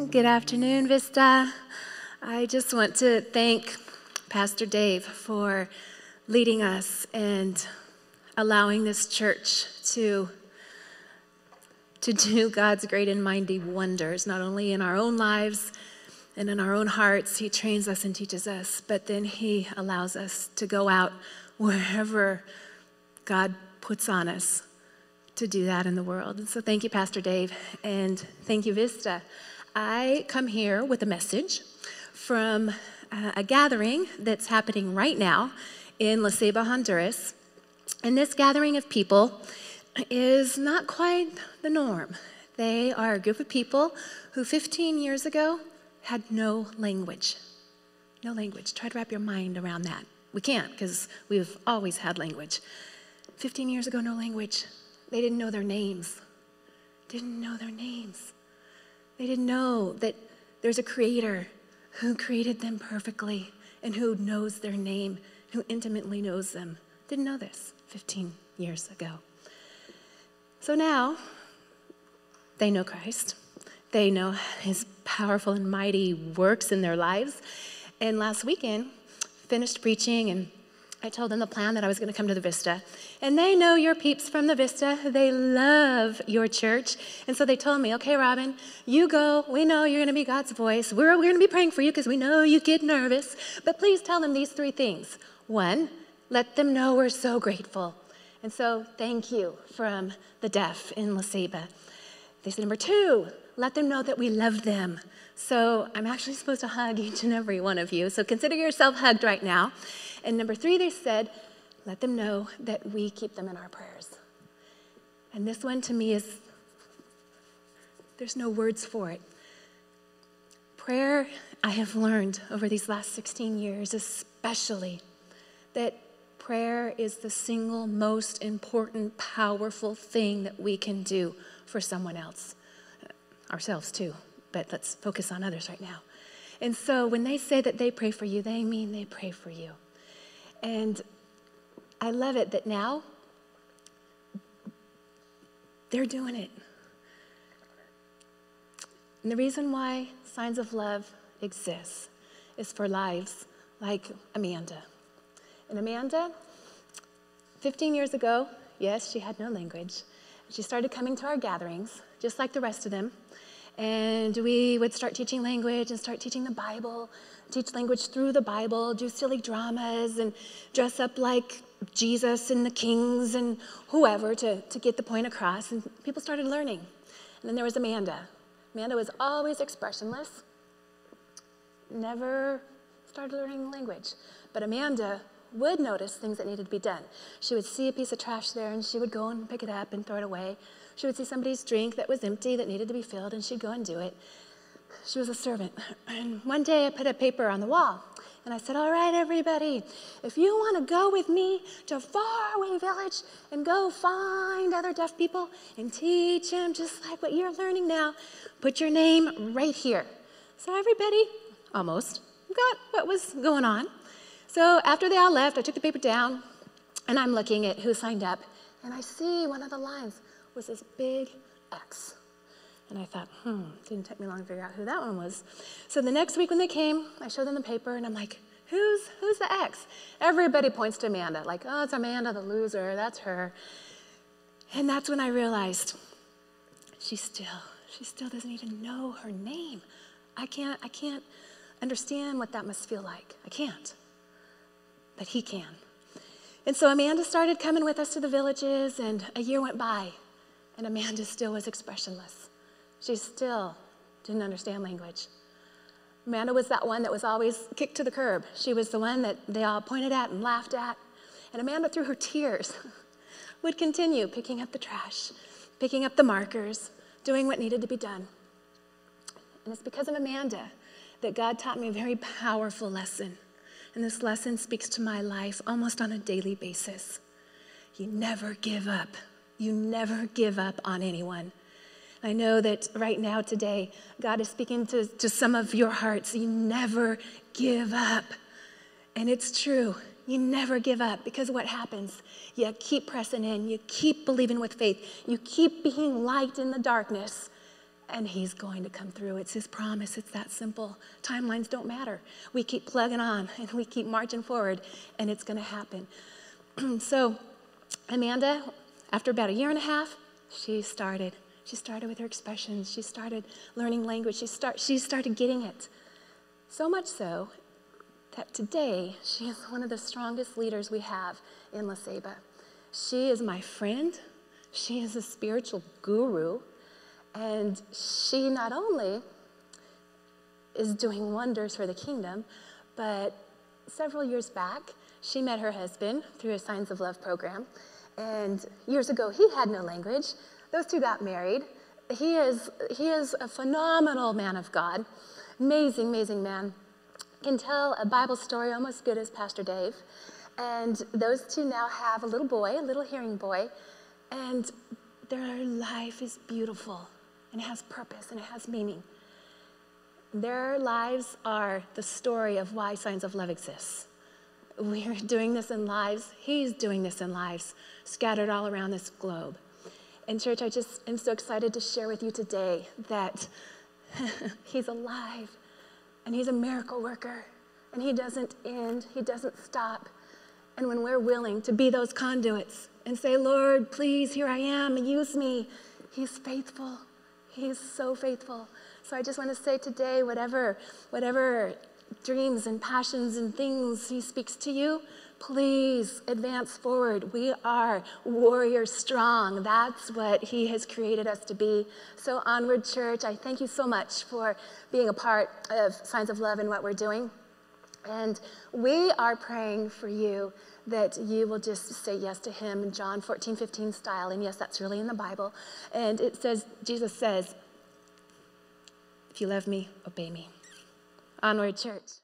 Good afternoon, Vista. I just want to thank Pastor Dave for leading us and allowing this church to do God's great and mighty wonders, not only in our own lives and in our own hearts. He trains us and teaches us, but then he allows us to go out wherever God puts on us to do that in the world. And so thank you, Pastor Dave, and thank you, Vista. I come here with a message from a gathering that's happening right now in La Ceiba, Honduras. And this gathering of people is not quite the norm. They are a group of people who 15 years ago had no language. No language. Try to wrap your mind around that. We can't, because we've always had language. 15 years ago, no language. They didn't know their names. Didn't know their names. They didn't know that there's a creator who created them perfectly and who knows their name, who intimately knows them. Didn't know this 15 years ago. So now, they know Christ. They know his powerful and mighty works in their lives. And last weekend, finished preaching, and I told them the plan that I was going to come to the Vista. And they know your peeps from the Vista. They love your church. And so they told me, okay, Robin, you go. We know you're going to be God's voice. We're going to be praying for you because we know you get nervous. But please tell them these three things. One, let them know we're so grateful. And so thank you from the deaf in La Ceiba. They said, number two, let them know that we love them. So I'm actually supposed to hug each and every one of you. So consider yourself hugged right now. And number three, they said, let them know that we keep them in our prayers. And this one to me is, there's no words for it. Prayer, I have learned over these last 16 years especially, that prayer is the single most important, powerful thing that we can do for someone else. Ourselves too, but let's focus on others right now. And so when they say that they pray for you, they mean they pray for you. And I love it that now they're doing it. And the reason why Signs of Love exists is for lives like Amanda. And Amanda, 15 years ago, yes, she had no language. She started coming to our gatherings, just like the rest of them. And we would start teaching language and start teaching the Bible, teach language through the Bible, do silly dramas, and dress up like Jesus and the kings and whoever to get the point across. And people started learning. And then there was Amanda. Amanda was always expressionless, never started learning the language. But Amanda would notice things that needed to be done. She would see a piece of trash there, and she would go and pick it up and throw it away. She would see somebody's drink that was empty that needed to be filled, and she'd go and do it. She was a servant. And one day I put a paper on the wall, and I said, all right, everybody, if you want to go with me to a faraway village and go find other deaf people and teach them just like what you're learning now, put your name right here. So everybody, almost, got what was going on. So after they all left, I took the paper down, and I'm looking at who signed up, and I see one of the lines was this big X. And I thought, didn't take me long to figure out who that one was. So the next week when they came, I showed them the paper, and I'm like, who's the X? Everybody points to Amanda, like, oh, it's Amanda, the loser, that's her. And that's when I realized she still doesn't even know her name. I can't understand what that must feel like. I can't. But he can. And so Amanda started coming with us to the villages, and a year went by, and Amanda still was expressionless. She still didn't understand language. Amanda was that one that was always kicked to the curb. She was the one that they all pointed at and laughed at. And Amanda, through her tears, would continue picking up the trash, picking up the markers, doing what needed to be done. And it's because of Amanda that God taught me a very powerful lesson. And this lesson speaks to my life almost on a daily basis. You never give up. You never give up on anyone. I know that right now, today, God is speaking to some of your hearts. You never give up. And it's true. You never give up, because what happens? You keep pressing in. You keep believing with faith. You keep being light in the darkness. And he's going to come through. It's his promise. It's that simple. Timelines don't matter. We keep plugging on and we keep marching forward, and it's going to happen. So Amanda, after about 1.5 years, she started with her expressions. She started learning language. She started getting it. So much so that today she is one of the strongest leaders we have in La Ceiba. She is my friend. She is a spiritual guru. And she not only is doing wonders for the kingdom, but several years back, she met her husband through a Signs of Love program. And years ago, he had no language. Those two got married. He is a phenomenal man of God. Amazing, amazing man. Can tell a Bible story almost as good as Pastor Dave. And those two now have a little boy, a little hearing boy. And their life is beautiful. And it has purpose, and it has meaning. Their lives are the story of why Signs of Love exists. We're doing this in lives. He's doing this in lives, scattered all around this globe. And church, I just am so excited to share with you today that he's alive, and he's a miracle worker, and he doesn't end. He doesn't stop. And when we're willing to be those conduits and say, Lord, please, here I am, use me, he's faithful. He's so faithful. So I just want to say today, whatever dreams and passions and things he speaks to you, please advance forward. We are warriors strong. That's what he has created us to be. So onward, church. I thank you so much for being a part of Signs of Love and what we're doing. And we are praying for you that you will just say yes to him in John 14:15 style. And yes, that's really in the Bible. And it says, Jesus says, if you love me, obey me. Onward, church.